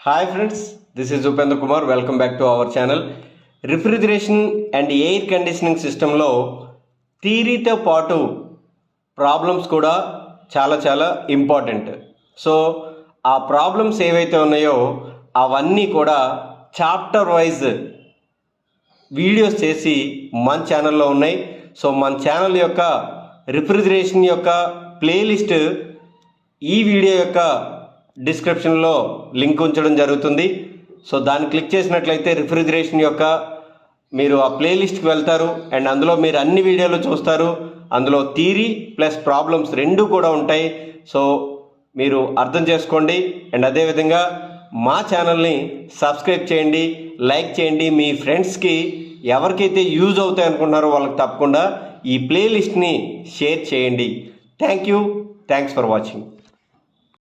Hi friends, this is Upendra Kumar. Welcome back to our channel. Refrigeration and air conditioning system లో థియరీతో పాటు problems కూడా చాలా important. So ఆ problems ఏవైతే ఉన్నాయో అవన్నీ కూడా చాప్టర్ వైజ్ వీడియోస్ చేసి మన ఛానల్లో ఉన్నాయి. సో మన ఛానల్ యొక్క రిఫ్రిజిరేషన్ యొక్క ప్లేలిస్ట్ ఈ వీడియో యొక్క డిస్క్రిప్షన్లో లింక్ ఉంచడం జరుగుతుంది. సో దాన్ని క్లిక్ చేసినట్లయితే రిఫ్రిజిరేషన్ యొక్క మీరు ఆ ప్లేలిస్ట్కి వెళ్తారు అండ్ అందులో మీరు అన్ని వీడియోలు చూస్తారు. అందులో థియరీ ప్లస్ ప్రాబ్లమ్స్ రెండు కూడా ఉంటాయి. సో మీరు అర్థం చేసుకోండి అండ్ అదేవిధంగా మా ఛానల్ని సబ్స్క్రైబ్ చేయండి, లైక్ చేయండి. మీ ఫ్రెండ్స్కి ఎవరికైతే యూజ్ అవుతాయి అనుకుంటున్నారో వాళ్ళకి తప్పకుండా ఈ ప్లేలిస్ట్ని షేర్ చేయండి. Thanks for watching.